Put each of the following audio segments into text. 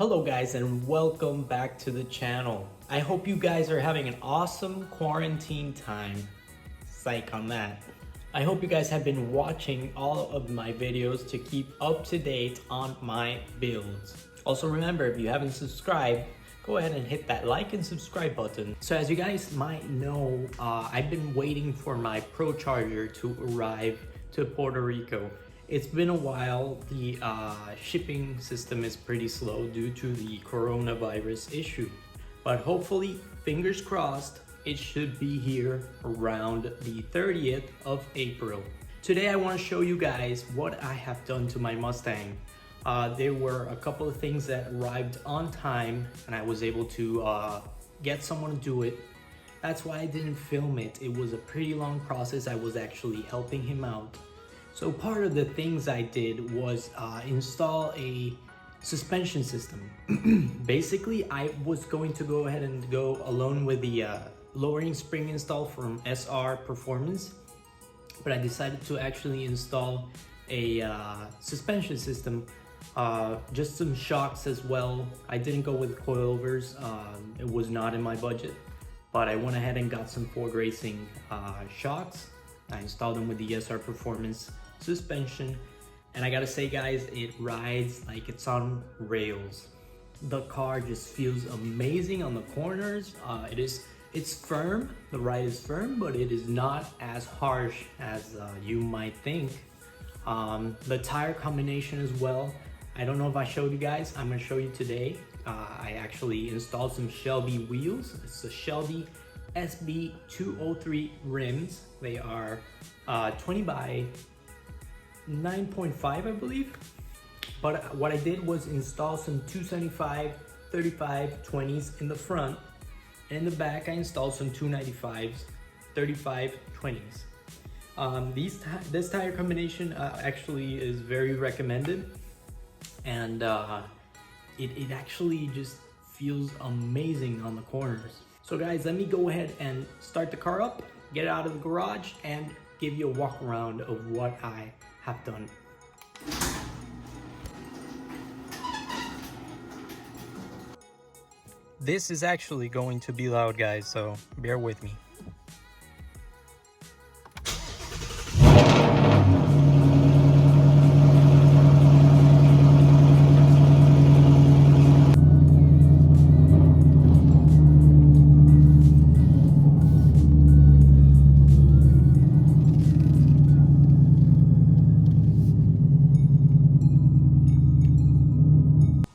Hello guys and welcome back to the channel. I hope you guys are having an awesome quarantine time. Psych on that. I hope you guys have been watching all of my videos to keep up to date on my builds. Also remember, if you haven't subscribed, go ahead and hit that like and subscribe button. So as you guys might know, I've been waiting for my Procharger to arrive to Puerto Rico. It's been a while. The shipping system is pretty slow due to the coronavirus issue. But hopefully, fingers crossed, it should be here around the 30th of April. Today I want to show you guys what I have done to my Mustang. There were a couple of things that arrived on time and I was able to get someone to do it. That's why I didn't film it. It was a pretty long process. I was actually helping him out. So part of the things I did was install a suspension system. Basically, I was going to go ahead and go alone with the lowering spring install from SR Performance, but I decided to actually install a suspension system, just some shocks as well. I didn't go with coilovers, it was not in my budget, but I went ahead and got some Ford Racing shocks. I installed them with the SR Performance suspension, and I gotta say guys, it rides like it's on rails. The car just feels amazing on the corners. It's firm, the ride is firm, but it is not as harsh as you might think. The tire combination as well, I don't know if I showed you guys. I'm gonna show you today. I actually installed some Shelby wheels. It's the Shelby SB203 Rims. They are 20 by 9.5, I believe. But what I did was install some 275 35 20s in the front, and in the back I installed some 295s 35 20s. This tire combination actually is very recommended, and it actually just feels amazing on the corners. So guys, let me go ahead and start the car up, get it out of the garage, and give you a walk around of what I have done. This is actually going to be loud guys, so bear with me.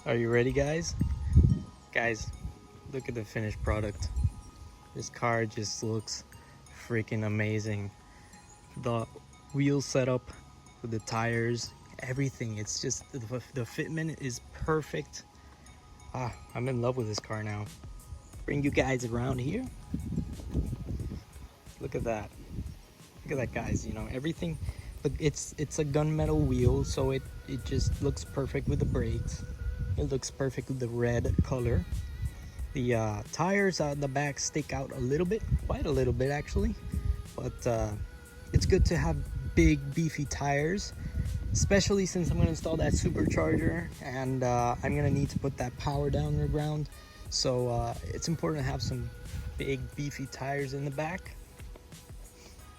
Are you ready guys? Guys, look at the finished product. This car just looks freaking amazing. The wheel setup with the tires, everything, it's just, the fitment is perfect. I'm in love with this car now. Bring you guys around here. Look at that. Look at that guys, you know, everything. Look, it's a gunmetal wheel, so it just looks perfect with the brakes. It looks perfect with the red color. The tires on the back stick out a little bit, quite a little bit actually, but it's good to have big beefy tires, especially since I'm going to install that supercharger, and I'm going to need to put that power down the ground, so it's important to have some big beefy tires in the back.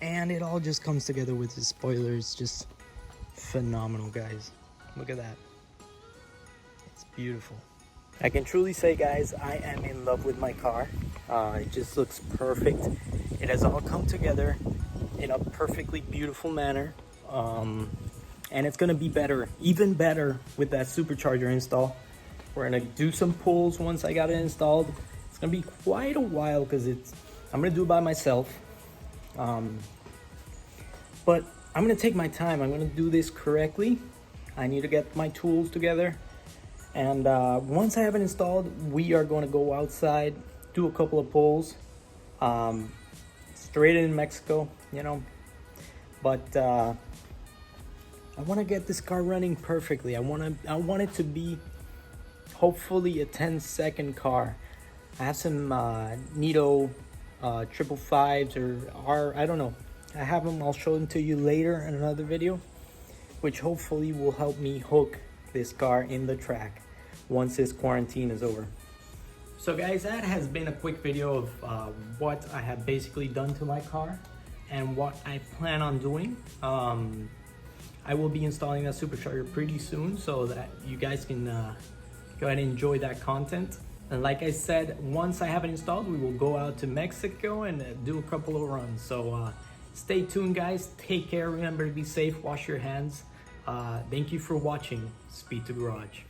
And it all just comes together with the spoilers, just phenomenal guys. Look at that. It's beautiful. I can truly say guys, I am in love with my car. It just looks perfect. It has all come together in a perfectly beautiful manner. And it's gonna be better, even better with that supercharger install. We're gonna do some pulls once I got it installed. It's gonna be quite a while because I'm gonna do it by myself. But I'm gonna take my time. I'm gonna do this correctly. I need to get my tools together. And once I have it installed, we are going to go outside, do a couple of pulls, straight in Mexico, you know. But I want to get this car running perfectly. I want it to be hopefully a 10-second car. I have some Nito 555s or I don't know. I have them. I'll show them to you later in another video, which hopefully will help me hook this car in the track. once this quarantine is over. So guys, that has been a quick video of what I have basically done to my car and what I plan on doing. I will be installing that supercharger pretty soon so that you guys can go ahead and enjoy that content. And like I said, once I have it installed, we will go out to Mexico and do a couple of runs. So stay tuned, guys. Take care. Remember to be safe. Wash your hands. Thank you for watching Speed to Garage.